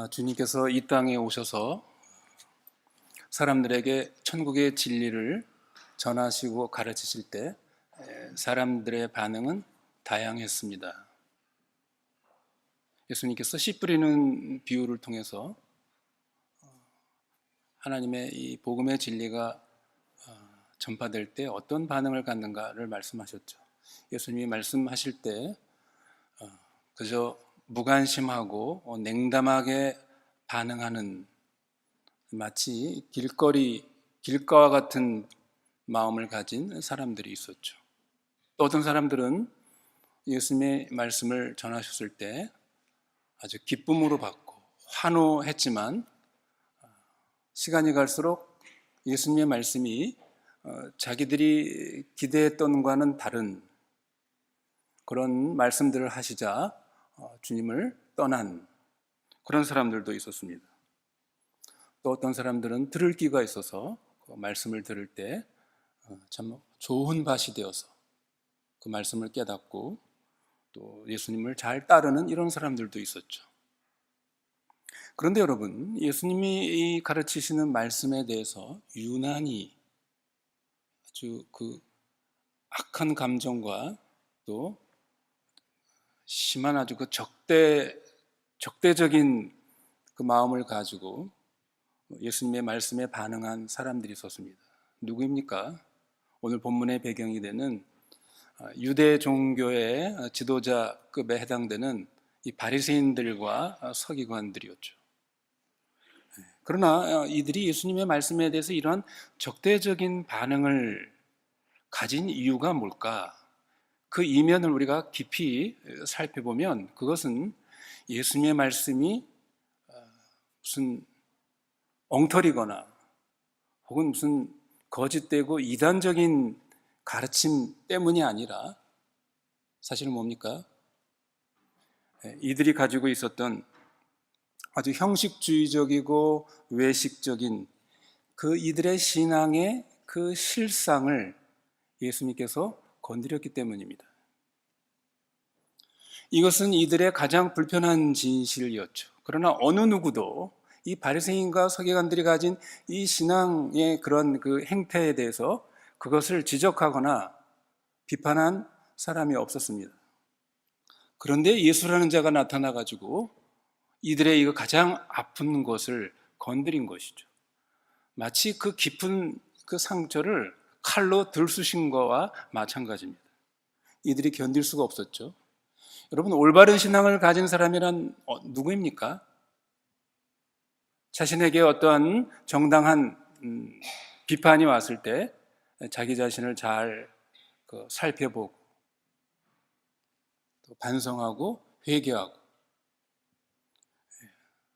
주님께서 이 땅에 오셔서 사람들에게 천국의 진리를 전하시고 가르치실 때 사람들의 반응은 다양했습니다. 예수님께서 씨 뿌리는 비유를 통해서 하나님의 이 복음의 진리가 전파될 때 어떤 반응을 갖는가를 말씀하셨죠. 예수님이 말씀하실 때 그저 무관심하고 냉담하게 반응하는, 마치 길가와 같은 마음을 가진 사람들이 있었죠. 또 어떤 사람들은 예수님의 말씀을 전하셨을 때 아주 기쁨으로 받고 환호했지만 시간이 갈수록 예수님의 말씀이 자기들이 기대했던 것과는 다른 그런 말씀들을 하시자 주님을 떠난 그런 사람들도 있었습니다. 또 어떤 사람들은 들을 귀가 있어서 그 말씀을 들을 때 참 좋은 밭이 되어서 그 말씀을 깨닫고 또 예수님을 잘 따르는 이런 사람들도 있었죠. 그런데 여러분, 예수님이 가르치시는 말씀에 대해서 유난히 아주 그 악한 감정과 또 심한 아주 그 적대적인 그 마음을 가지고 예수님의 말씀에 반응한 사람들이 있었습니다. 누구입니까? 오늘 본문의 배경이 되는 유대 종교의 지도자급에 해당되는 이 바리새인들과 서기관들이었죠. 그러나 이들이 예수님의 말씀에 대해서 이러한 적대적인 반응을 가진 이유가 뭘까? 그 이면을 우리가 깊이 살펴보면 그것은 예수님의 말씀이 무슨 엉터리거나 혹은 무슨 거짓되고 이단적인 가르침 때문이 아니라 사실은 뭡니까? 이들이 가지고 있었던 아주 형식주의적이고 외식적인 그 이들의 신앙의 그 실상을 예수님께서 건드렸기 때문입니다. 이것은 이들의 가장 불편한 진실이었죠. 그러나 어느 누구도 이 바리새인과 서기관들이 가진 이 신앙의 그런 그 행태에 대해서 그것을 지적하거나 비판한 사람이 없었습니다. 그런데 예수라는 자가 나타나가지고 이들의 이거 가장 아픈 것을 건드린 것이죠. 마치 그 깊은 그 상처를 칼로 들쑤신 거와 마찬가지입니다. 이들이 견딜 수가 없었죠. 여러분, 올바른 신앙을 가진 사람이란 누구입니까? 자신에게 어떠한 정당한 비판이 왔을 때 자기 자신을 잘 살펴보고 또 반성하고 회개하고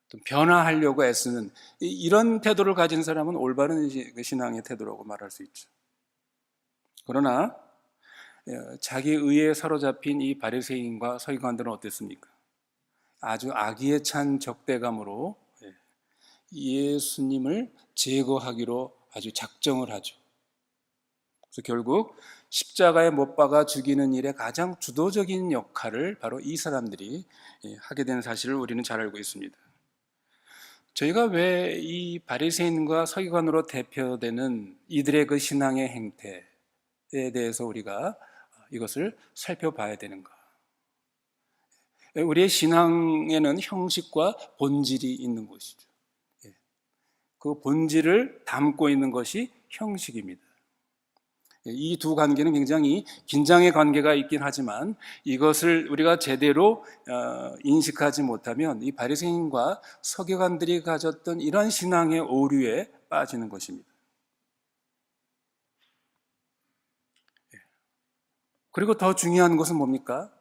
또 변화하려고 애쓰는 이런 태도를 가진 사람은 올바른 신앙의 태도라고 말할 수 있죠. 그러나 자기 의에 사로잡힌 이 바리새인과 서기관들은 어땠습니까? 아주 악의에 찬 적대감으로 예수님을 제거하기로 아주 작정을 하죠. 그래서 결국 십자가에 못 박아 죽이는 일에 가장 주도적인 역할을 바로 이 사람들이 하게 된 사실을 우리는 잘 알고 있습니다. 저희가 왜 이 바리새인과 서기관으로 대표되는 이들의 그 신앙의 행태에 대해서 우리가 이것을 살펴봐야 되는가? 우리의 신앙에는 형식과 본질이 있는 것이죠. 그 본질을 담고 있는 것이 형식입니다. 이 두 관계는 굉장히 긴장의 관계가 있긴 하지만 이것을 우리가 제대로 인식하지 못하면 이 바리새인과 서기관들이 가졌던 이런 신앙의 오류에 빠지는 것입니다. 그리고 더 중요한 것은 뭡니까?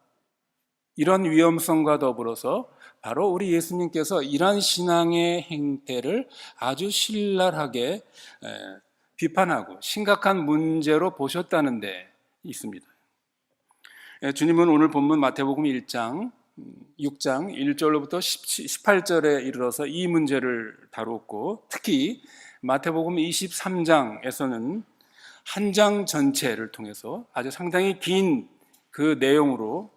이런 위험성과 더불어서 바로 우리 예수님께서 이러한 신앙의 행태를 아주 신랄하게 비판하고 심각한 문제로 보셨다는 데 있습니다. 주님은 오늘 본문 마태복음 1장 6장 1절로부터 18절에 이르러서 이 문제를 다루었고, 특히 마태복음 23장에서는 한 장 전체를 통해서 아주 상당히 긴 그 내용으로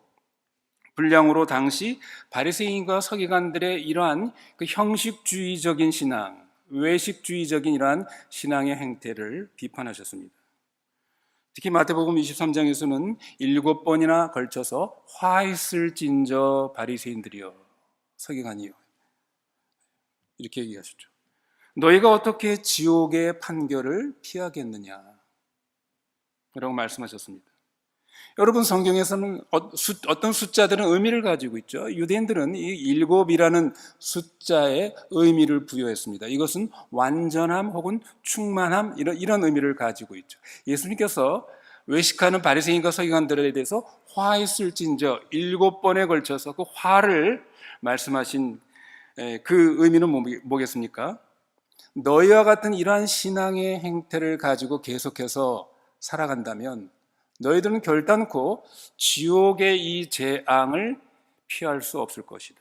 분량으로 당시 바리새인과 서기관들의 이러한 그 형식주의적인 신앙, 외식주의적인 이러한 신앙의 행태를 비판하셨습니다. 특히 마태복음 23장에서는 7번이나 걸쳐서 화 있을진저 바리새인들이여 서기관이여 이렇게 얘기하셨죠. 너희가 어떻게 지옥의 판결을 피하겠느냐 라고 말씀하셨습니다. 여러분, 성경에서는 어떤 숫자들은 의미를 가지고 있죠. 유대인들은 이 7이라는 숫자에 의미를 부여했습니다. 이것은 완전함 혹은 충만함 이런 의미를 가지고 있죠. 예수님께서 외식하는 바리새인과 서기관들에 대해서 화 있을진저 7번에 걸쳐서 그 화를 말씀하신 그 의미는 뭐겠습니까? 너희와 같은 이러한 신앙의 행태를 가지고 계속해서 살아간다면 너희들은 결단코 지옥의 이 재앙을 피할 수 없을 것이다.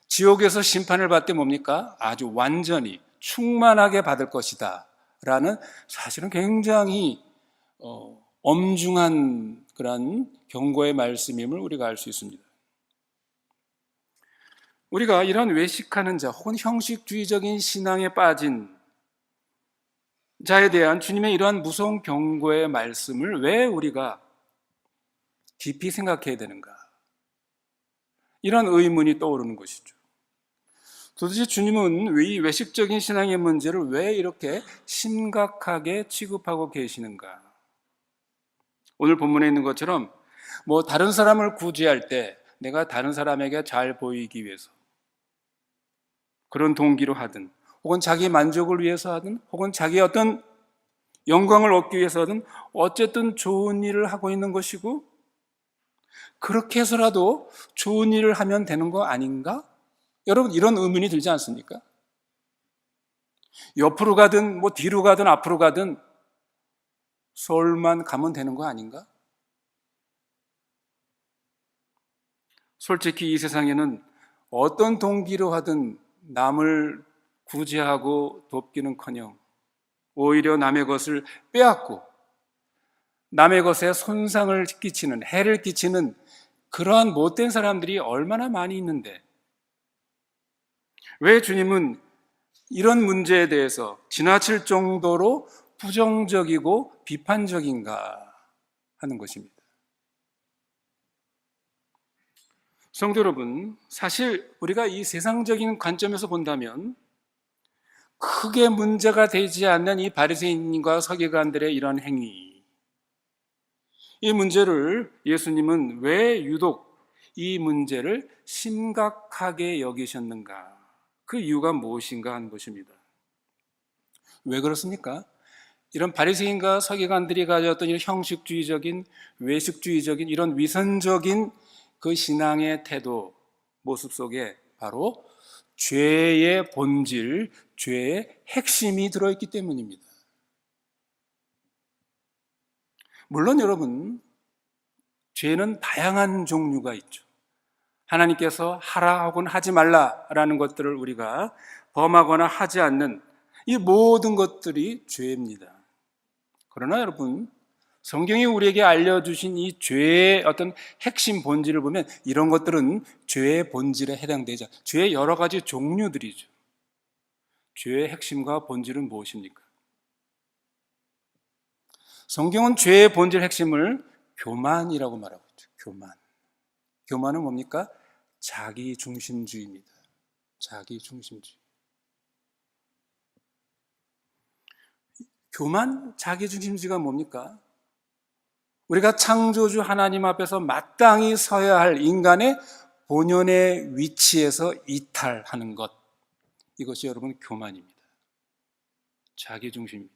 지옥에서 심판을 받되 뭡니까? 아주 완전히 충만하게 받을 것이다 라는 사실은 굉장히 엄중한 그런 경고의 말씀임을 우리가 알 수 있습니다. 우리가 이런 외식하는 자 혹은 형식주의적인 신앙에 빠진 자에 대한 주님의 이러한 무서운 경고의 말씀을 왜 우리가 깊이 생각해야 되는가? 이런 의문이 떠오르는 것이죠. 도대체 주님은 이 외식적인 신앙의 문제를 왜 이렇게 심각하게 취급하고 계시는가? 오늘 본문에 있는 것처럼 다른 사람을 구제할 때 내가 다른 사람에게 잘 보이기 위해서 그런 동기로 하든 혹은 자기 만족을 위해서 하든 혹은 자기 어떤 영광을 얻기 위해서 하든 어쨌든 좋은 일을 하고 있는 것이고 그렇게 해서라도 좋은 일을 하면 되는 거 아닌가? 여러분, 이런 의문이 들지 않습니까? 옆으로 가든 뒤로 가든 앞으로 가든 서울만 가면 되는 거 아닌가? 솔직히 이 세상에는 어떤 동기로 하든 남을 구제하고 돕기는커녕 오히려 남의 것을 빼앗고 남의 것에 손상을 끼치는, 해를 끼치는 그러한 못된 사람들이 얼마나 많이 있는데 왜 주님은 이런 문제에 대해서 지나칠 정도로 부정적이고 비판적인가 하는 것입니다. 성도 여러분, 사실 우리가 이 세상적인 관점에서 본다면 크게 문제가 되지 않는 이 바리새인과 서기관들의 이런 행위, 이 문제를 예수님은 왜 유독 이 문제를 심각하게 여기셨는가? 그 이유가 무엇인가 하는 것입니다. 왜 그렇습니까? 이런 바리새인과 서기관들이 가졌던 이런 형식주의적인, 외식주의적인 이런 위선적인 그 신앙의 태도, 모습 속에 바로 죄의 본질, 죄의 핵심이 들어있기 때문입니다. 물론 여러분, 죄는 다양한 종류가 있죠. 하나님께서 하라 혹은 하지 말라라는 것들을 우리가 범하거나 하지 않는 이 모든 것들이 죄입니다. 그러나 여러분, 성경이 우리에게 알려주신 이 죄의 어떤 핵심 본질을 보면 이런 것들은 죄의 본질에 해당되지 않아요. 죄의 여러 가지 종류들이죠. 죄의 핵심과 본질은 무엇입니까? 성경은 죄의 본질 핵심을 교만이라고 말하고 있죠. 교만. 교만은 뭡니까? 자기중심주의입니다. 자기중심주의. 교만, 자기중심주의가 뭡니까? 우리가 창조주 하나님 앞에서 마땅히 서야 할 인간의 본연의 위치에서 이탈하는 것. 이것이 여러분 교만입니다. 자기중심입니다.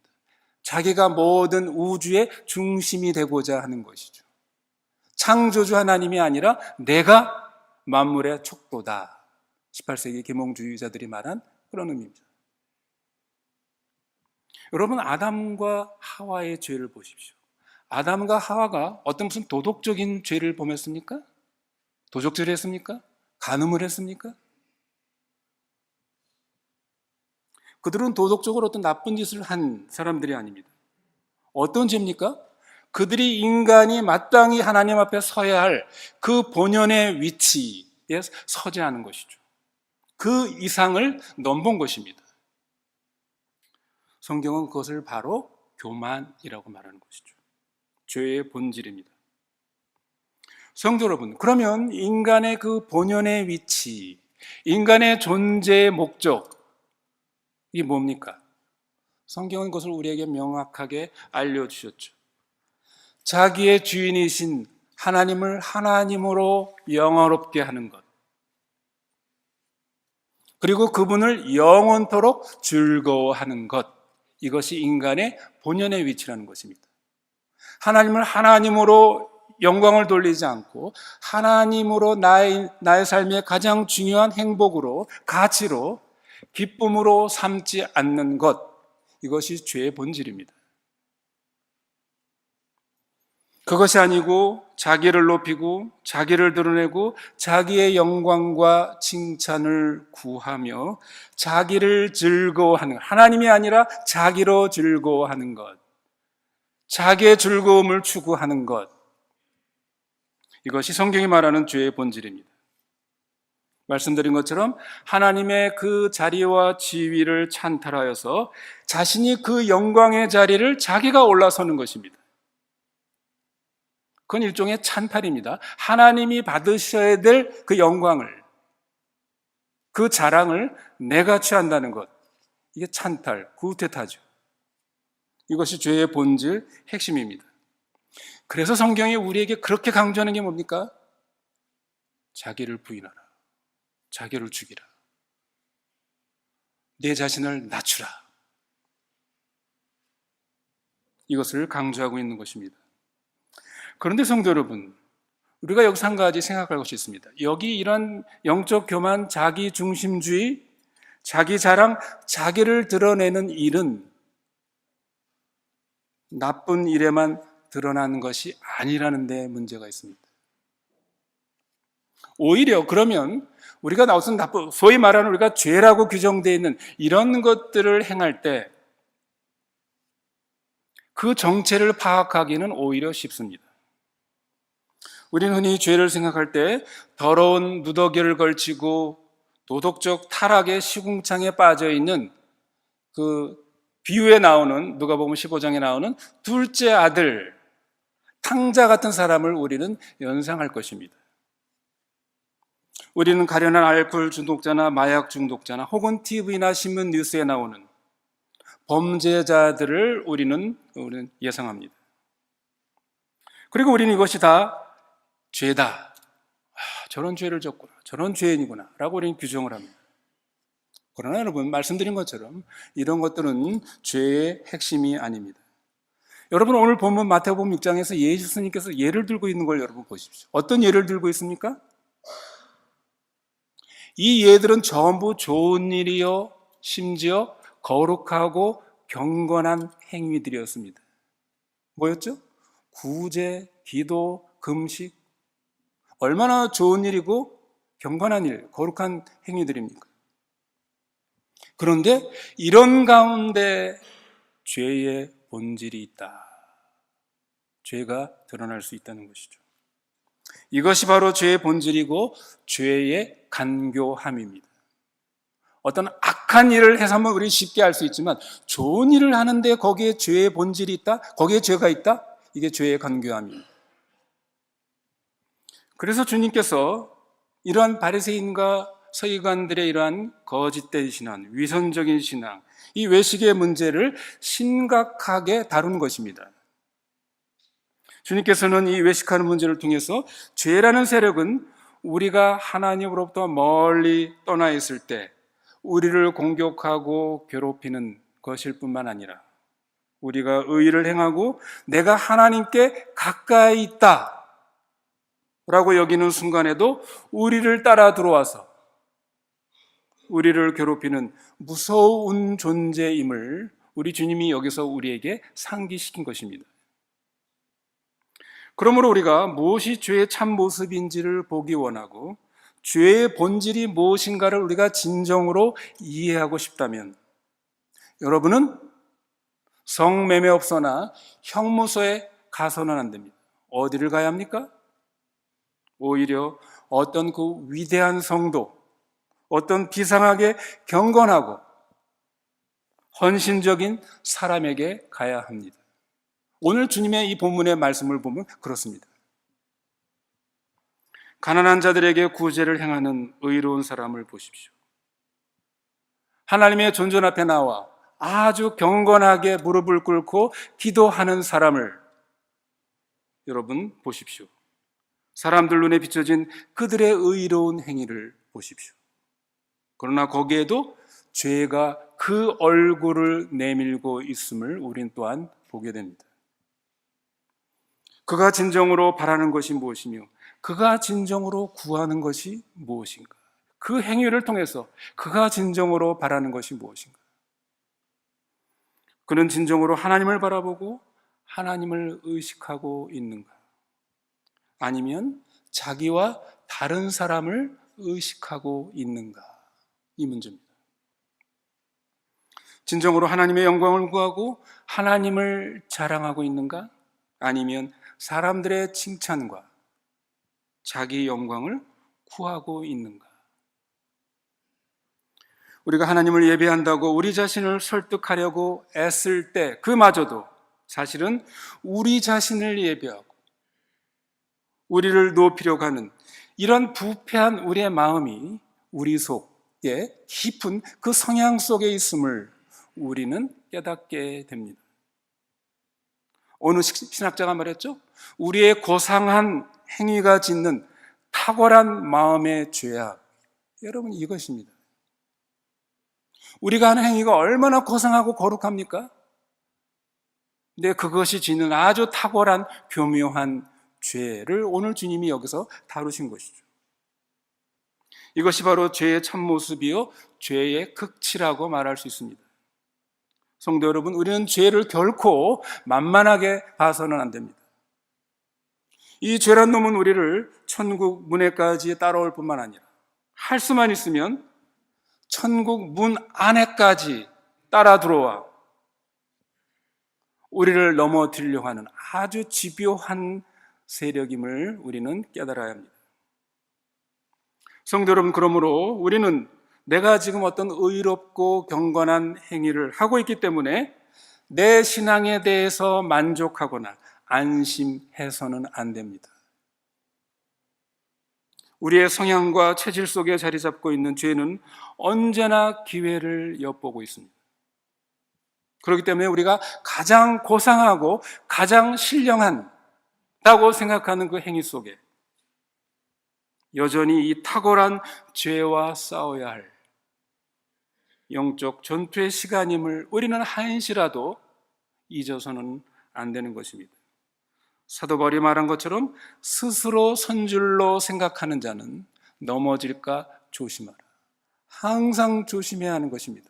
자기가 모든 우주의 중심이 되고자 하는 것이죠. 창조주 하나님이 아니라 내가 만물의 척도다. 18세기 계몽주의자들이 말한 그런 의미입니다. 여러분, 아담과 하와의 죄를 보십시오. 아담과 하와가 어떤 무슨 도덕적인 죄를 범했습니까? 도적질을 했습니까? 간음을 했습니까? 그들은 도덕적으로 어떤 나쁜 짓을 한 사람들이 아닙니다. 어떤 죄입니까? 그들이 인간이 마땅히 하나님 앞에 서야 할 그 본연의 위치에 서지 않은 것이죠. 그 이상을 넘본 것입니다. 성경은 그것을 바로 교만이라고 말하는 것이죠. 죄의 본질입니다. 성도 여러분, 그러면 인간의 그 본연의 위치, 인간의 존재의 목적이 뭡니까? 성경은 그것을 우리에게 명확하게 알려주셨죠. 자기의 주인이신 하나님을 하나님으로 영원롭게 하는 것, 그리고 그분을 영원토록 즐거워하는 것, 이것이 인간의 본연의 위치라는 것입니다. 하나님을 하나님으로 영광을 돌리지 않고 하나님으로 나의 삶의 가장 중요한 행복으로, 가치로, 기쁨으로 삼지 않는 것, 이것이 죄의 본질입니다. 그것이 아니고 자기를 높이고 자기를 드러내고 자기의 영광과 칭찬을 구하며 자기를 즐거워하는 것, 하나님이 아니라 자기로 즐거워하는 것, 자기의 즐거움을 추구하는 것, 이것이 성경이 말하는 죄의 본질입니다. 말씀드린 것처럼 하나님의 그 자리와 지위를 찬탈하여서 자신이 그 영광의 자리를 자기가 올라서는 것입니다. 그건 일종의 찬탈입니다. 하나님이 받으셔야 될 그 영광을, 그 자랑을 내가 취한다는 것, 이게 찬탈, 구테타죠. 이것이 죄의 본질, 핵심입니다. 그래서 성경이 우리에게 그렇게 강조하는 게 뭡니까? 자기를 부인하라, 자기를 죽이라, 내 자신을 낮추라, 이것을 강조하고 있는 것입니다. 그런데 성도 여러분, 우리가 여기서 한 가지 생각할 것이 있습니다. 여기 이런 영적 교만, 자기 중심주의, 자기 자랑, 자기를 드러내는 일은 나쁜 일에만 드러나는 것이 아니라는 데 문제가 있습니다. 오히려 그러면 우리가 나웃은 나쁜, 소위 말하는 우리가 죄라고 규정되어 있는 이런 것들을 행할 때 그 정체를 파악하기는 오히려 쉽습니다. 우리는 흔히 죄를 생각할 때 더러운 누더기를 걸치고 도덕적 타락의 시궁창에 빠져 있는 그 비유에 나오는, 누가복음 15장에 나오는 둘째 아들, 탕자 같은 사람을 우리는 연상할 것입니다. 우리는 가련한 알코올 중독자나 마약 중독자나 혹은 TV나 신문 뉴스에 나오는 범죄자들을 우리는 예상합니다. 그리고 우리는 이것이 다 죄다, 저런 죄를 졌구나, 저런 죄인이구나 라고 우리는 규정을 합니다. 그러나 여러분, 말씀드린 것처럼 이런 것들은 죄의 핵심이 아닙니다. 여러분, 오늘 본문 마태복음 6장에서 예수님께서 예를 들고 있는 걸 여러분 보십시오. 어떤 예를 들고 있습니까? 이 예들은 전부 좋은 일이요, 심지어 거룩하고 경건한 행위들이었습니다. 뭐였죠? 구제, 기도, 금식. 얼마나 좋은 일이고 경건한 일, 거룩한 행위들입니까? 그런데 이런 가운데 죄의 본질이 있다. 죄가 드러날 수 있다는 것이죠. 이것이 바로 죄의 본질이고 죄의 간교함입니다. 어떤 악한 일을 해서는 우리 쉽게 알 수 있지만 좋은 일을 하는데 거기에 죄의 본질이 있다? 거기에 죄가 있다? 이게 죄의 간교함입니다. 그래서 주님께서 이러한 바리새인과 서기관들의 이러한 거짓된 신앙, 위선적인 신앙, 이 외식의 문제를 심각하게 다루는 것입니다. 주님께서는 이 외식하는 문제를 통해서 죄라는 세력은 우리가 하나님으로부터 멀리 떠나 있을 때 우리를 공격하고 괴롭히는 것일 뿐만 아니라 우리가 의의를 행하고 내가 하나님께 가까이 있다 라고 여기는 순간에도 우리를 따라 들어와서 우리를 괴롭히는 무서운 존재임을 우리 주님이 여기서 우리에게 상기시킨 것입니다. 그러므로 우리가 무엇이 죄의 참 모습인지를 보기 원하고 죄의 본질이 무엇인가를 우리가 진정으로 이해하고 싶다면 여러분은 성매매 업소나 형무소에 가서는 안 됩니다. 어디를 가야 합니까? 오히려 어떤 그 위대한 성도, 어떤 비상하게 경건하고 헌신적인 사람에게 가야 합니다. 오늘 주님의 이 본문의 말씀을 보면 그렇습니다. 가난한 자들에게 구제를 행하는 의로운 사람을 보십시오. 하나님의 존전 앞에 나와 아주 경건하게 무릎을 꿇고 기도하는 사람을 여러분 보십시오. 사람들 눈에 비춰진 그들의 의로운 행위를 보십시오. 그러나 거기에도 죄가 그 얼굴을 내밀고 있음을 우린 또한 보게 됩니다. 그가 진정으로 바라는 것이 무엇이며 그가 진정으로 구하는 것이 무엇인가? 그 행위를 통해서 그가 진정으로 바라는 것이 무엇인가? 그는 진정으로 하나님을 바라보고 하나님을 의식하고 있는가? 아니면 자기와 다른 사람을 의식하고 있는가? 이 문제입니다. 진정으로 하나님의 영광을 구하고 하나님을 자랑하고 있는가? 아니면 사람들의 칭찬과 자기 영광을 구하고 있는가? 우리가 하나님을 예배한다고 우리 자신을 설득하려고 애쓸 때 그마저도 사실은 우리 자신을 예배하고 우리를 높이려고 하는 이런 부패한 우리의 마음이 우리 속에 깊은 그 성향 속에 있음을 우리는 깨닫게 됩니다. 어느 신학자가 말했죠? 우리의 고상한 행위가 짓는 탁월한 마음의 죄악. 여러분, 이것입니다. 우리가 하는 행위가 얼마나 고상하고 거룩합니까? 근데 그것이 짓는 아주 탁월한 교묘한 죄를 오늘 주님이 여기서 다루신 것이죠. 이것이 바로 죄의 참모습이요 죄의 극치라고 말할 수 있습니다. 성도 여러분, 우리는 죄를 결코 만만하게 봐서는 안 됩니다. 이 죄란 놈은 우리를 천국 문에까지 따라올 뿐만 아니라 할 수만 있으면 천국 문 안에까지 따라 들어와 우리를 넘어뜨리려고 하는 아주 집요한 세력임을 우리는 깨달아야 합니다. 성도 여러분, 그러므로 우리는 내가 지금 어떤 의롭고 경건한 행위를 하고 있기 때문에 내 신앙에 대해서 만족하거나 안심해서는 안 됩니다. 우리의 성향과 체질 속에 자리 잡고 있는 죄는 언제나 기회를 엿보고 있습니다. 그렇기 때문에 우리가 가장 고상하고 가장 신령하다고 생각하는 그 행위 속에 여전히 이 탁월한 죄와 싸워야 할 영적 전투의 시간임을 우리는 한시라도 잊어서는 안 되는 것입니다. 사도 바울이 말한 것처럼 스스로 선줄로 생각하는 자는 넘어질까 조심하라. 항상 조심해야 하는 것입니다.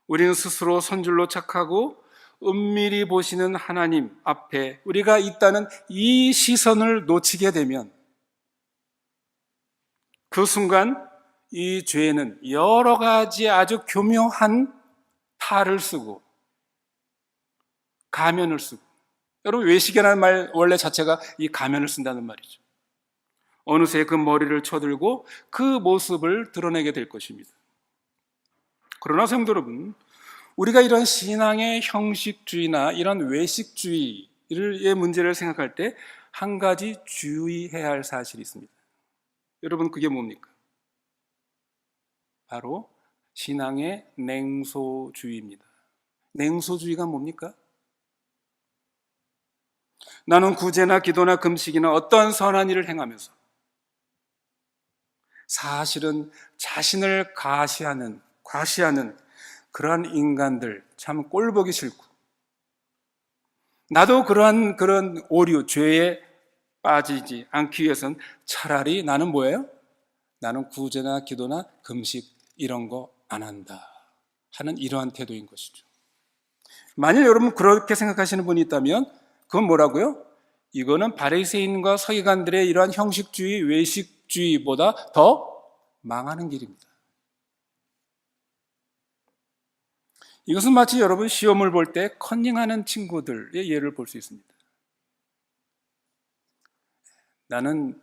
우리는 스스로 선줄로 착하고 은밀히 보시는 하나님 앞에 우리가 있다는 이 시선을 놓치게 되면 그 순간 이 죄는 여러 가지 아주 교묘한 탈을 쓰고 가면을 쓰고, 여러분 외식이라는 말 원래 자체가 이 가면을 쓴다는 말이죠. 어느새 그 머리를 쳐들고 그 모습을 드러내게 될 것입니다. 그러나 성도 여러분, 우리가 이런 신앙의 형식주의나 이런 외식주의의 문제를 생각할 때 한 가지 주의해야 할 사실이 있습니다. 여러분, 그게 뭡니까? 바로 신앙의 냉소주의입니다. 냉소주의가 뭡니까? 나는 구제나 기도나 금식이나 어떠한 선한 일을 행하면서 사실은 자신을 과시하는 그러한 인간들 참 꼴보기 싫고, 나도 그런 오류, 죄에 빠지지 않기 위해서는 차라리 나는 뭐예요? 나는 구제나 기도나 금식 이런 거 안 한다 하는 이러한 태도인 것이죠. 만일 여러분 그렇게 생각하시는 분이 있다면 그건 뭐라고요? 이거는 바리새인과 서기관들의 이러한 형식주의, 외식주의보다 더 망하는 길입니다. 이것은 마치 여러분 시험을 볼 때 컨닝하는 친구들의 예를 볼 수 있습니다. 나는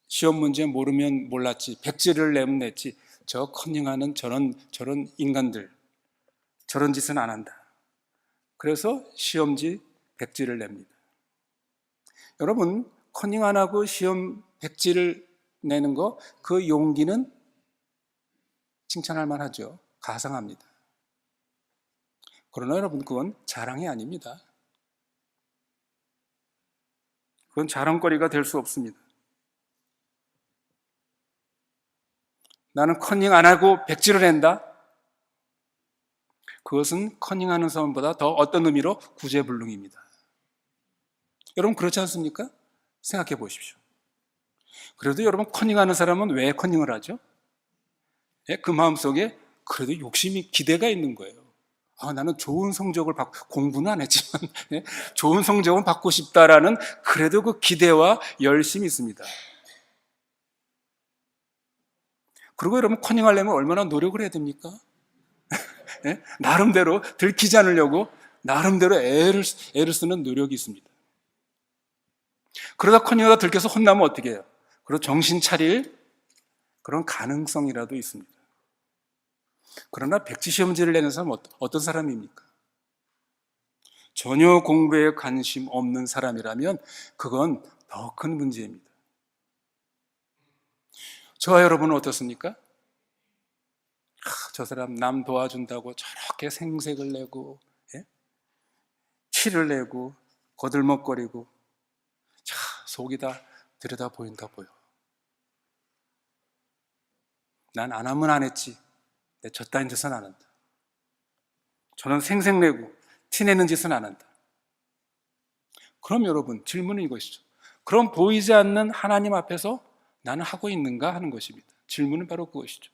시험 문제 모르면 몰랐지, 백지를 내면 냈지, 저 컨닝하는 저런 인간들 저런 짓은 안 한다. 그래서 시험지 백지를 냅니다. 여러분, 컨닝 안 하고 시험 백지를 내는 거, 그 용기는 칭찬할 만하죠. 가상합니다. 그러나 여러분, 그건 자랑이 아닙니다. 그건 자랑거리가 될 수 없습니다. 나는 컨닝 안 하고 백지를 낸다? 그것은 컨닝하는 사람보다 더 어떤 의미로 구제불능입니다. 여러분, 그렇지 않습니까? 생각해 보십시오. 그래도 여러분, 컨닝하는 사람은 왜 컨닝을 하죠? 그 마음속에 그래도 욕심이, 기대가 있는 거예요. 나는 좋은 성적을 받고, 공부는 안 했지만 좋은 성적은 받고 싶다라는 그래도 그 기대와 열심이 있습니다. 그리고 여러분, 컨닝하려면 얼마나 노력을 해야 됩니까? 나름대로 들키지 않으려고 나름대로 애를 쓰는 노력이 있습니다. 그러다 커닝하다 들켜서 혼나면 어떻게 해요? 그리고 정신 차릴 그런 가능성이라도 있습니다. 그러나 백지시험지를 내는 사람은 어떤 사람입니까? 전혀 공부에 관심 없는 사람이라면 그건 더 큰 문제입니다. 저와 여러분은 어떻습니까? 저 사람 남 도와준다고 저렇게 생색을 내고, 티를 내고 거들먹거리고, 속이 다 들여다 보인다 보여. 난 안 하면 안 했지, 내 저따윈 짓은 안 한다. 저는 생색내고 티내는 짓은 안 한다. 그럼 여러분, 질문은 이것이죠. 그럼 보이지 않는 하나님 앞에서 나는 하고 있는가 하는 것입니다. 질문은 바로 그것이죠.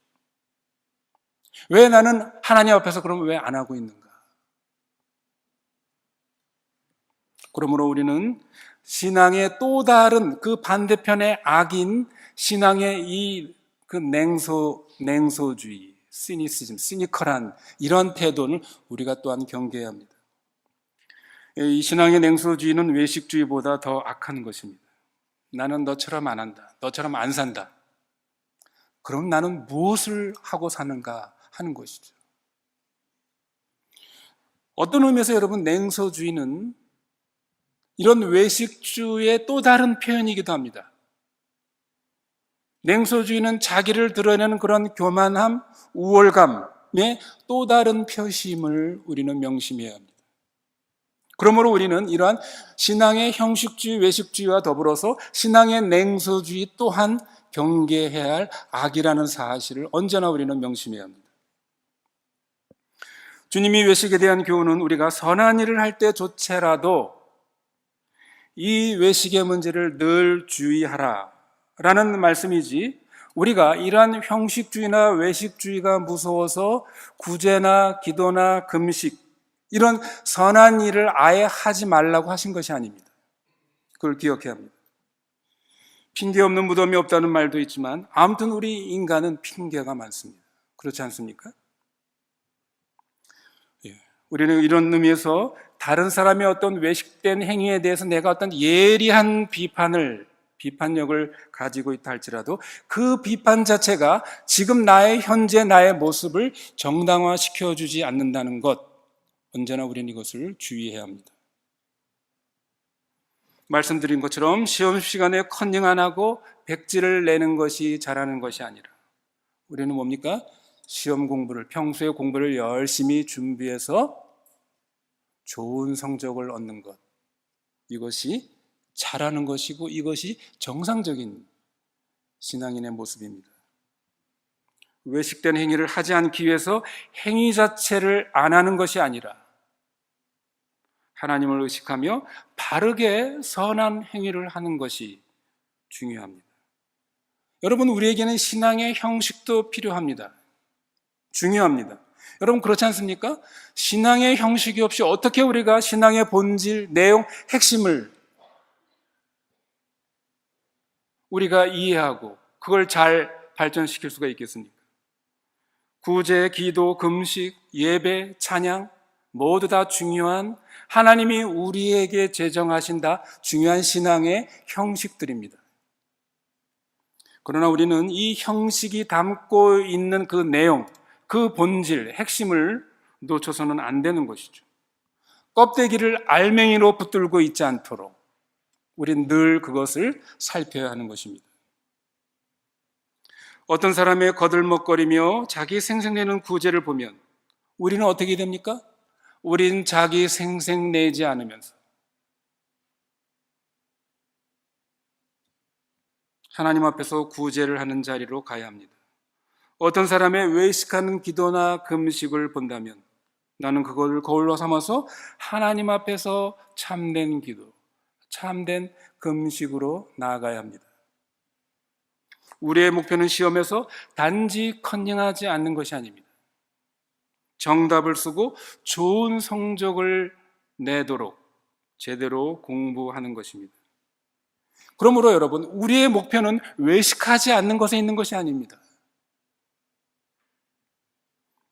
왜 나는 하나님 앞에서 그러면 왜 안 하고 있는가? 그러므로 우리는 신앙의 또 다른 그 반대편의 악인 신앙의 그 냉소주의, 시니시즘, 시니컬한 이런 태도는 우리가 또한 경계해야 합니다. 이 신앙의 냉소주의는 외식주의보다 더 악한 것입니다. 나는 너처럼 안 한다, 너처럼 안 산다. 그럼 나는 무엇을 하고 사는가 하는 것이죠. 어떤 의미에서 여러분, 냉소주의는 이런 외식주의의 또 다른 표현이기도 합니다. 냉소주의는 자기를 드러내는 그런 교만함, 우월감의 또 다른 표심을 우리는 명심해야 합니다. 그러므로 우리는 이러한 신앙의 형식주의, 외식주의와 더불어서 신앙의 냉소주의 또한 경계해야 할 악이라는 사실을 언제나 우리는 명심해야 합니다. 주님이 외식에 대한 교훈은 우리가 선한 일을 할 때조차라도 이 외식의 문제를 늘 주의하라 라는 말씀이지, 우리가 이러한 형식주의나 외식주의가 무서워서 구제나 기도나 금식, 이런 선한 일을 아예 하지 말라고 하신 것이 아닙니다. 그걸 기억해야 합니다. 핑계 없는 무덤이 없다는 말도 있지만 아무튼 우리 인간은 핑계가 많습니다. 그렇지 않습니까? 우리는 이런 의미에서 다른 사람의 어떤 외식된 행위에 대해서 내가 어떤 예리한 비판력을 가지고 있다 할지라도 그 비판 자체가 지금 현재 나의 모습을 정당화시켜주지 않는다는 것, 언제나 우리는 이것을 주의해야 합니다. 말씀드린 것처럼 시험 시간에 컨닝 안 하고 백지를 내는 것이 잘하는 것이 아니라 우리는 뭡니까? 시험 공부를, 평소에 공부를 열심히 준비해서 좋은 성적을 얻는 것, 이것이 잘하는 것이고 이것이 정상적인 신앙인의 모습입니다. 외식된 행위를 하지 않기 위해서 행위 자체를 안 하는 것이 아니라 하나님을 의식하며 바르게 선한 행위를 하는 것이 중요합니다. 여러분, 우리에게는 신앙의 형식도 필요합니다. 중요합니다. 여러분, 그렇지 않습니까? 신앙의 형식이 없이 어떻게 우리가 신앙의 본질, 내용, 핵심을 우리가 이해하고 그걸 잘 발전시킬 수가 있겠습니까? 구제, 기도, 금식, 예배, 찬양 모두 다 중요한, 하나님이 우리에게 제정하신다 중요한 신앙의 형식들입니다. 그러나 우리는 이 형식이 담고 있는 그 내용, 그 본질, 핵심을 놓쳐서는 안 되는 것이죠. 껍데기를 알맹이로 붙들고 있지 않도록 우린 늘 그것을 살펴야 하는 것입니다. 어떤 사람의 거들먹거리며 자기 생색내는 구제를 보면 우리는 어떻게 됩니까? 우린 자기 생색내지 않으면서 하나님 앞에서 구제를 하는 자리로 가야 합니다. 어떤 사람의 외식하는 기도나 금식을 본다면 나는 그것을 거울로 삼아서 하나님 앞에서 참된 기도, 참된 금식으로 나아가야 합니다. 우리의 목표는 시험에서 단지 컨닝하지 않는 것이 아닙니다. 정답을 쓰고 좋은 성적을 내도록 제대로 공부하는 것입니다. 그러므로 여러분, 우리의 목표는 외식하지 않는 것에 있는 것이 아닙니다.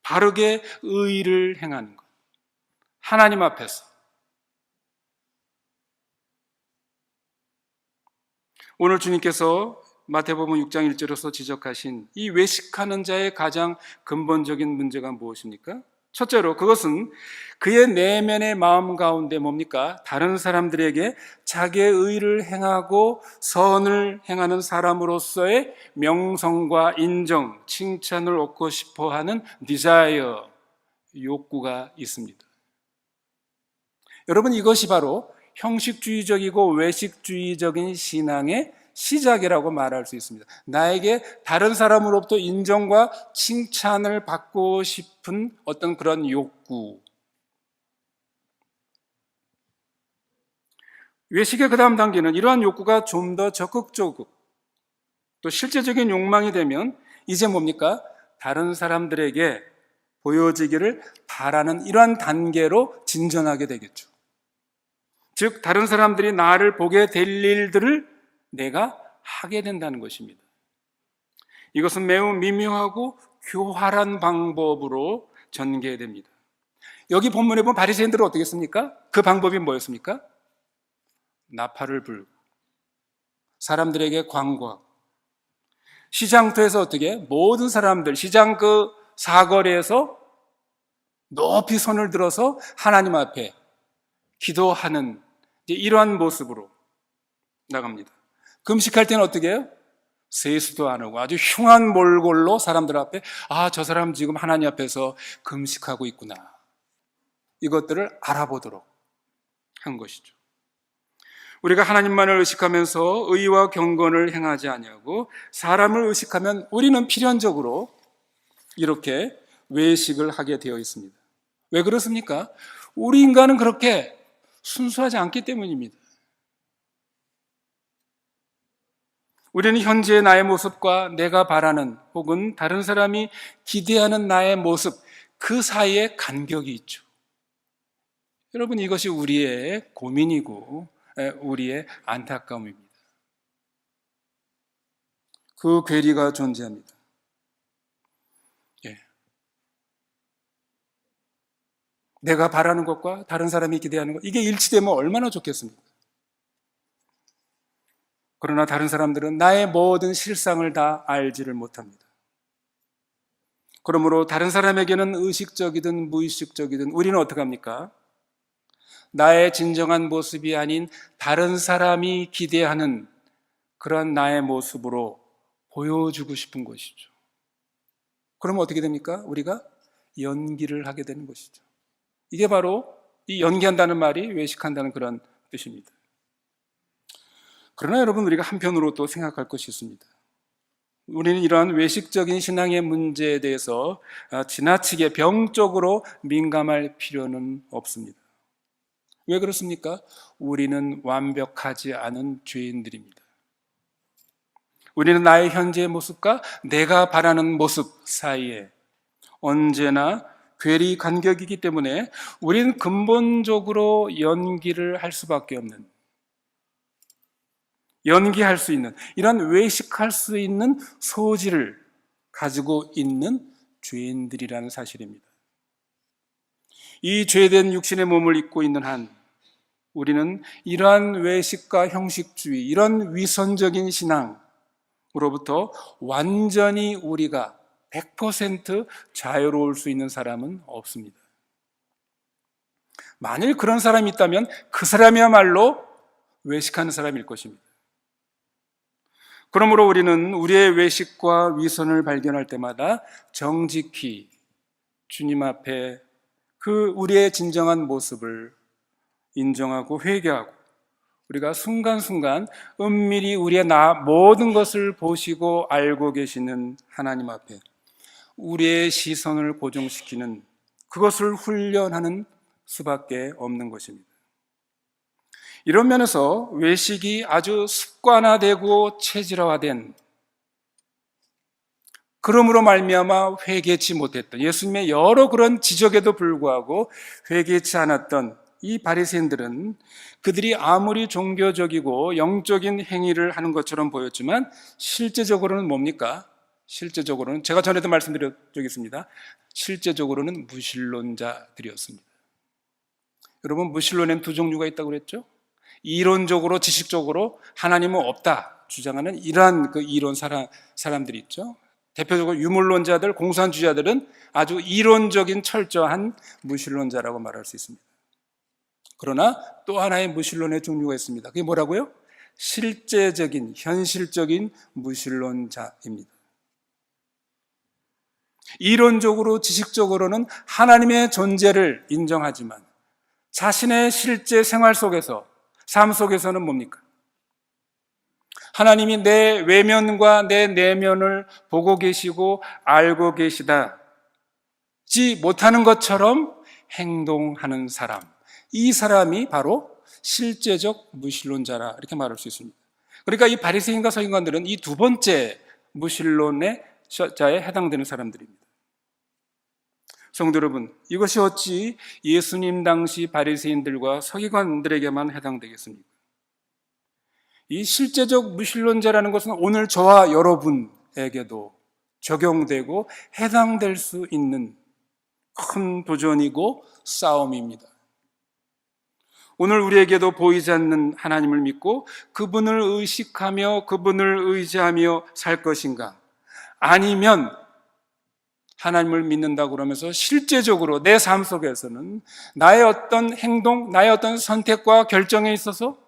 바르게 의를 행하는 것. 하나님 앞에서. 오늘 주님께서 마태복음 6장 1절에서 지적하신 이 외식하는 자의 가장 근본적인 문제가 무엇입니까? 첫째로 그것은 그의 내면의 마음 가운데 뭡니까? 다른 사람들에게 자기의 의를 행하고 선을 행하는 사람으로서의 명성과 인정, 칭찬을 얻고 싶어하는 디자이어, 욕구가 있습니다. 여러분, 이것이 바로 형식주의적이고 외식주의적인 신앙의 시작이라고 말할 수 있습니다. 나에게 다른 사람으로부터 인정과 칭찬을 받고 싶은 어떤 그런 욕구. 외식의 그 다음 단계는 이러한 욕구가 좀 더 적극적이고 또 실제적인 욕망이 되면 이제 뭡니까? 다른 사람들에게 보여지기를 바라는 이러한 단계로 진전하게 되겠죠. 즉, 다른 사람들이 나를 보게 될 일들을 내가 하게 된다는 것입니다. 이것은 매우 미묘하고 교활한 방법으로 전개됩니다. 여기 본문에 보면 바리새인들은 어떻게 했습니까? 그 방법이 뭐였습니까? 나팔을 불고 사람들에게 광고하고 시장터에서 어떻게 모든 사람들 시장 그 사거리에서 높이 손을 들어서 하나님 앞에 기도하는 이러한 모습으로 나갑니다. 금식할 때는 어떻게 해요? 세수도 안 하고 아주 흉한 몰골로 사람들 앞에 저 사람 지금 하나님 앞에서 금식하고 있구나. 이것들을 알아보도록 한 것이죠. 우리가 하나님만을 의식하면서 의와 경건을 행하지 아니하고 사람을 의식하면 우리는 필연적으로 이렇게 외식을 하게 되어 있습니다. 왜 그렇습니까? 우리 인간은 그렇게 순수하지 않기 때문입니다. 우리는 현재의 나의 모습과 내가 바라는 혹은 다른 사람이 기대하는 나의 모습, 그 사이에 간격이 있죠. 여러분, 이것이 우리의 고민이고 우리의 안타까움입니다. 그 괴리가 존재합니다. 내가 바라는 것과 다른 사람이 기대하는 것, 이게 일치되면 얼마나 좋겠습니까? 그러나 다른 사람들은 나의 모든 실상을 다 알지를 못합니다. 그러므로 다른 사람에게는 의식적이든 무의식적이든 우리는 어떻게 합니까? 나의 진정한 모습이 아닌 다른 사람이 기대하는 그런 나의 모습으로 보여주고 싶은 것이죠. 그러면 어떻게 됩니까? 우리가 연기를 하게 되는 것이죠. 이게 바로 이 연기한다는 말이 외식한다는 그런 뜻입니다. 그러나 여러분, 우리가 한편으로 또 생각할 것이 있습니다. 우리는 이러한 외식적인 신앙의 문제에 대해서 지나치게 병적으로 민감할 필요는 없습니다. 왜 그렇습니까? 우리는 완벽하지 않은 죄인들입니다. 우리는 나의 현재의 모습과 내가 바라는 모습 사이에 언제나 괴리 간격이기 때문에 우리는 근본적으로 연기를 할 수밖에 없는, 연기할 수 있는, 이런 외식할 수 있는 소질을 가지고 있는 죄인들이라는 사실입니다. 이 죄된 육신의 몸을 입고 있는 한 우리는 이러한 외식과 형식주의, 이런 위선적인 신앙으로부터 완전히 우리가 100% 자유로울 수 있는 사람은 없습니다. 만일 그런 사람이 있다면 그 사람이야말로 외식하는 사람일 것입니다. 그러므로 우리는 우리의 외식과 위선을 발견할 때마다 정직히 주님 앞에 그 우리의 진정한 모습을 인정하고 회개하고, 우리가 순간순간 은밀히 우리의 모든 것을 보시고 알고 계시는 하나님 앞에 우리의 시선을 고정시키는, 그것을 훈련하는 수밖에 없는 것입니다. 이런 면에서 외식이 아주 습관화되고 체질화된, 그러므로 말미암아 회개치 못했던, 예수님의 여러 그런 지적에도 불구하고 회개치 않았던 이 바리새인들은 그들이 아무리 종교적이고 영적인 행위를 하는 것처럼 보였지만 실제적으로는 뭡니까? 실제적으로는 제가 전에도 말씀드린 적이 있습니다. 실제적으로는 무신론자들이었습니다. 여러분, 무신론에는 두 종류가 있다고 그랬죠? 이론적으로, 지식적으로 하나님은 없다 주장하는 이러한 그 이론 사람들이 있죠. 대표적으로 유물론자들, 공산주의자들은 아주 이론적인 철저한 무신론자라고 말할 수 있습니다. 그러나 또 하나의 무신론의 종류가 있습니다. 그게 뭐라고요? 실제적인, 현실적인 무신론자입니다. 이론적으로, 지식적으로는 하나님의 존재를 인정하지만 자신의 실제 생활 속에서, 삶 속에서는 뭡니까? 하나님이 내 외면과 내 내면을 보고 계시고 알고 계시다지 못하는 것처럼 행동하는 사람, 이 사람이 바로 실제적 무신론자라 이렇게 말할 수 있습니다. 그러니까 이 바리새인과 서기관들은 이 두 번째 무신론의 자에 해당되는 사람들입니다. 성도 여러분, 이것이 어찌 예수님 당시 바리새인들과 서기관들에게만 해당되겠습니까? 이 실제적 무신론자라는 것은 오늘 저와 여러분에게도 적용되고 해당될 수 있는 큰 도전이고 싸움입니다. 오늘 우리에게도 보이지 않는 하나님을 믿고 그분을 의식하며 그분을 의지하며 살 것인가? 아니면 하나님을 믿는다고 그러면서 실제적으로 내 삶 속에서는 나의 어떤 행동, 나의 어떤 선택과 결정에 있어서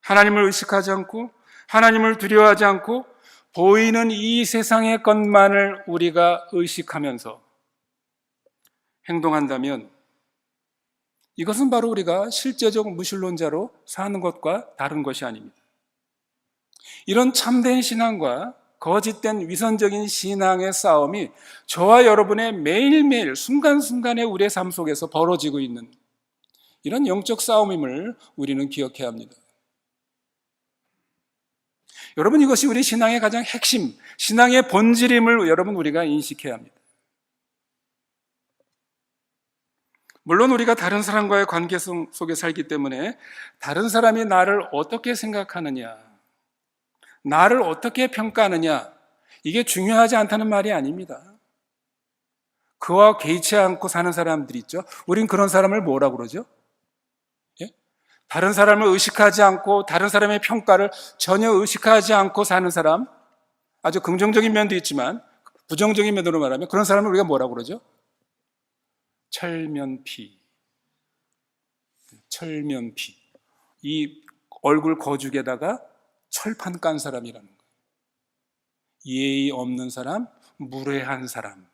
하나님을 의식하지 않고 하나님을 두려워하지 않고 보이는 이 세상의 것만을 우리가 의식하면서 행동한다면 이것은 바로 우리가 실제적 무신론자로 사는 것과 다른 것이 아닙니다. 이런 참된 신앙과 거짓된 위선적인 신앙의 싸움이 저와 여러분의 매일매일 순간순간의 우리의 삶 속에서 벌어지고 있는 이런 영적 싸움임을 우리는 기억해야 합니다. 여러분, 이것이 우리 신앙의 가장 핵심, 신앙의 본질임을 여러분 우리가 인식해야 합니다. 물론 우리가 다른 사람과의 관계 속에 살기 때문에 다른 사람이 나를 어떻게 생각하느냐, 나를 어떻게 평가하느냐, 이게 중요하지 않다는 말이 아닙니다. 그와 개의치 않고 사는 사람들이 있죠. 우린 그런 사람을 뭐라고 그러죠? 예? 다른 사람을 의식하지 않고 다른 사람의 평가를 전혀 의식하지 않고 사는 사람, 아주 긍정적인 면도 있지만 부정적인 면으로 말하면 그런 사람을 우리가 뭐라고 그러죠? 철면피. 이 얼굴 거죽에다가 철판 깐 사람이라는 거예요. 예의 없는 사람, 무례한 사람.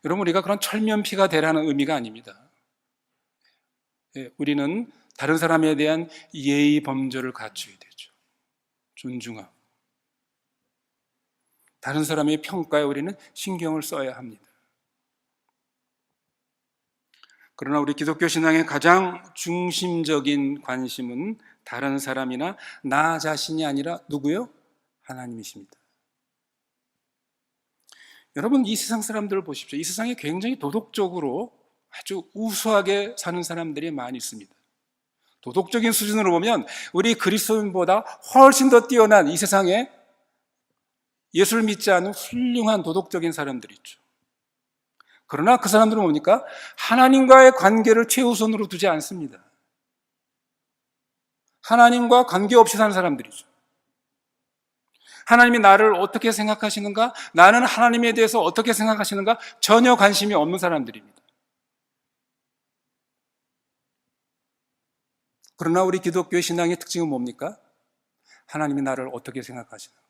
여러분, 우리가 그런 철면피가 되라는 의미가 아닙니다. 우리는 다른 사람에 대한 예의 범절을 갖춰야 되죠. 존중하고 다른 사람의 평가에 우리는 신경을 써야 합니다. 그러나 우리 기독교 신앙의 가장 중심적인 관심은 다른 사람이나 나 자신이 아니라 누구요? 하나님이십니다. 여러분, 이 세상 사람들을 보십시오. 이 세상에 굉장히 도덕적으로 아주 우수하게 사는 사람들이 많이 있습니다. 도덕적인 수준으로 보면 우리 그리스도인보다 훨씬 더 뛰어난 이 세상에 예수를 믿지 않은 훌륭한 도덕적인 사람들이 있죠. 그러나 그 사람들은 뭡니까? 하나님과의 관계를 최우선으로 두지 않습니다. 하나님과 관계없이 사는 사람들이죠. 하나님이 나를 어떻게 생각하시는가? 나는 하나님에 대해서 어떻게 생각하시는가? 전혀 관심이 없는 사람들입니다. 그러나 우리 기독교 신앙의 특징은 뭡니까? 하나님이 나를 어떻게 생각하시는가?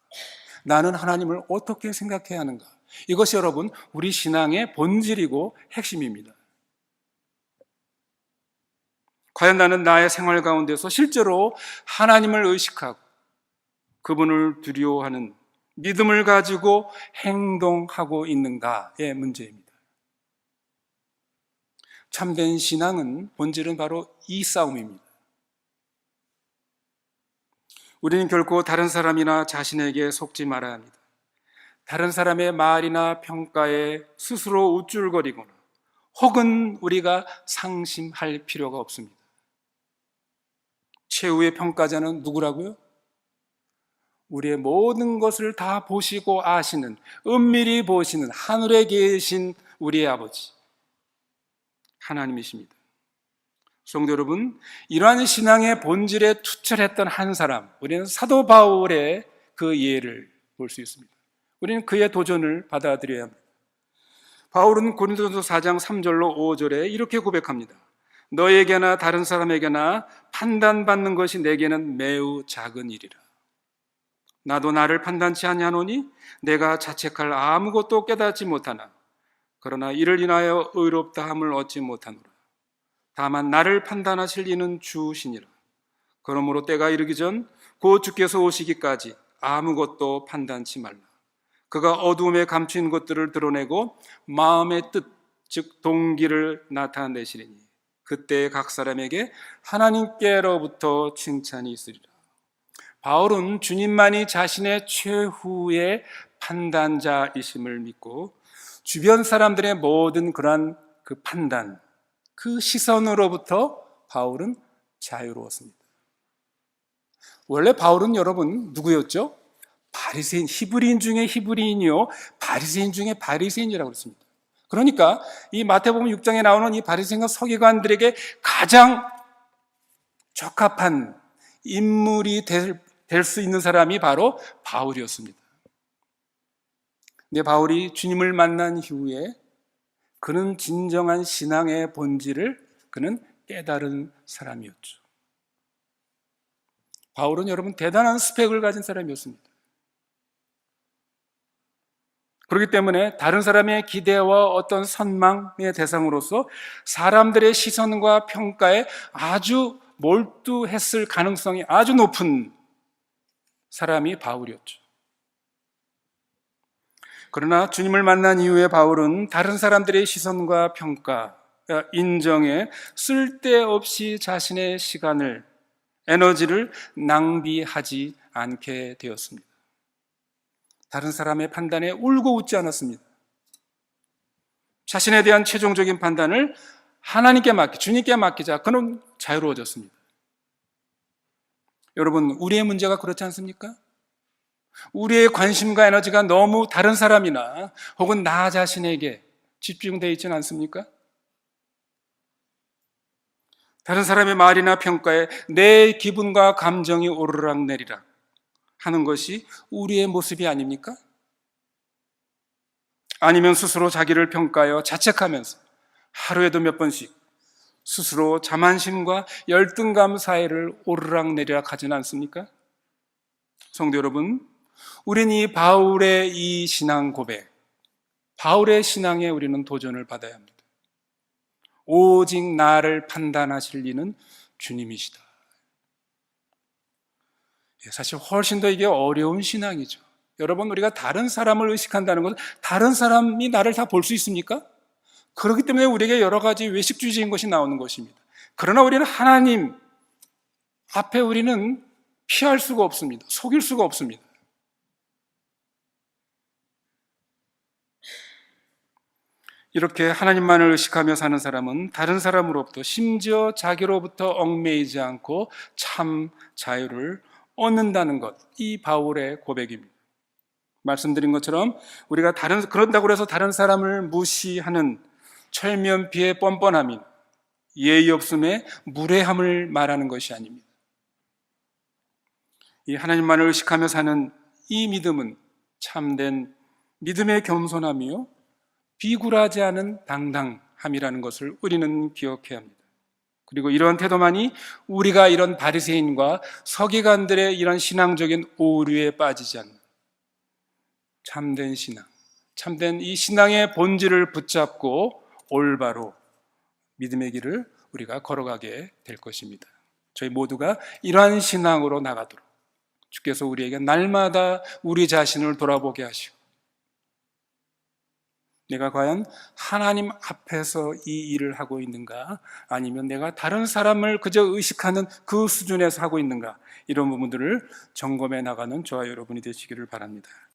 나는 하나님을 어떻게 생각해야 하는가? 이것이 여러분 우리 신앙의 본질이고 핵심입니다. 과연 나는 나의 생활 가운데서 실제로 하나님을 의식하고 그분을 두려워하는 믿음을 가지고 행동하고 있는가의 문제입니다. 참된 신앙은 본질은 바로 이 싸움입니다. 우리는 결코 다른 사람이나 자신에게 속지 말아야 합니다. 다른 사람의 말이나 평가에 스스로 우쭐거리거나 혹은 우리가 상심할 필요가 없습니다. 최후의 평가자는 누구라고요? 우리의 모든 것을 다 보시고 아시는, 은밀히 보시는 하늘에 계신 우리의 아버지 하나님이십니다. 성도 여러분, 이러한 신앙의 본질에 투철했던 한 사람, 우리는 사도 바울의 그 예를 볼 수 있습니다. 우리는 그의 도전을 받아들여야 합니다. 바울은 고린도전서 4장 3절로 5절에 이렇게 고백합니다. 너에게나 다른 사람에게나 판단받는 것이 내게는 매우 작은 일이라. 나도 나를 판단치 아니하노니 내가 자책할 아무것도 깨닫지 못하나 그러나 이를 인하여 의롭다함을 얻지 못하노라. 다만 나를 판단하실 이는 주시니라. 그러므로 때가 이르기 전 곧 주께서 오시기까지 아무것도 판단치 말라. 그가 어두움에 감추인 것들을 드러내고 마음의 뜻, 즉 동기를 나타내시리니 그때 각 사람에게 하나님께로부터 칭찬이 있으리라. 바울은 주님만이 자신의 최후의 판단자이심을 믿고 주변 사람들의 모든 그러한 그 판단, 그 시선으로부터 바울은 자유로웠습니다. 원래 바울은 여러분 누구였죠? 바리새인, 히브리인 중에 히브리인이요 바리새인 중에 바리새인이라고 그랬습니다. 그러니까 이 마태복음 6장에 나오는 이 바리새인과 서기관들에게 가장 적합한 인물이 될 수 있는 사람이 바로 바울이었습니다. 근데 바울이 주님을 만난 이후에 그는 진정한 신앙의 본질을 그는 깨달은 사람이었죠. 바울은 여러분 대단한 스펙을 가진 사람이었습니다. 그렇기 때문에 다른 사람의 기대와 어떤 선망의 대상으로서 사람들의 시선과 평가에 아주 몰두했을 가능성이 아주 높은 사람이 바울이었죠. 그러나 주님을 만난 이후에 바울은 다른 사람들의 시선과 평가, 인정에 쓸데없이 자신의 시간을, 에너지를 낭비하지 않게 되었습니다. 다른 사람의 판단에 울고 웃지 않았습니다. 자신에 대한 최종적인 판단을 하나님께 주님께 맡기자. 그는 자유로워졌습니다. 여러분, 우리의 문제가 그렇지 않습니까? 우리의 관심과 에너지가 너무 다른 사람이나 혹은 나 자신에게 집중되어 있지는 않습니까? 다른 사람의 말이나 평가에 내 기분과 감정이 오르락 내리락 하는 것이 우리의 모습이 아닙니까? 아니면 스스로 자기를 평가하여 자책하면서 하루에도 몇 번씩 스스로 자만심과 열등감 사이를 오르락 내리락 하지는 않습니까? 성도 여러분, 우리는 이 바울의 이 신앙 고백, 바울의 신앙에 우리는 도전을 받아야 합니다. 오직 나를 판단하실 이는 주님이시다. 사실 훨씬 더 이게 어려운 신앙이죠. 여러분, 우리가 다른 사람을 의식한다는 것은 다른 사람이 나를 다 볼 수 있습니까? 그렇기 때문에 우리에게 여러 가지 외식주의적인 것이 나오는 것입니다. 그러나 우리는 하나님 앞에 우리는 피할 수가 없습니다. 속일 수가 없습니다. 이렇게 하나님만을 의식하며 사는 사람은 다른 사람으로부터 심지어 자기로부터 얽매이지 않고 참 자유를 얻는다는 것, 이 바울의 고백입니다. 말씀드린 것처럼 우리가 그런다고 해서 다른 사람을 무시하는 철면피의 뻔뻔함이 예의 없음의 무례함을 말하는 것이 아닙니다. 이 하나님만을 의식하며 사는 이 믿음은 참된 믿음의 겸손함이요 비굴하지 않은 당당함이라는 것을 우리는 기억해야 합니다. 그리고 이러한 태도만이 우리가 이런 바리새인과 서기관들의 이런 신앙적인 오류에 빠지지 않는 참된 신앙, 참된 이 신앙의 본질을 붙잡고 올바로 믿음의 길을 우리가 걸어가게 될 것입니다. 저희 모두가 이러한 신앙으로 나가도록 주께서 우리에게 날마다 우리 자신을 돌아보게 하시고 내가 과연 하나님 앞에서 이 일을 하고 있는가, 아니면 내가 다른 사람을 그저 의식하는 그 수준에서 하고 있는가, 이런 부분들을 점검해 나가는 저와 여러분이 되시기를 바랍니다.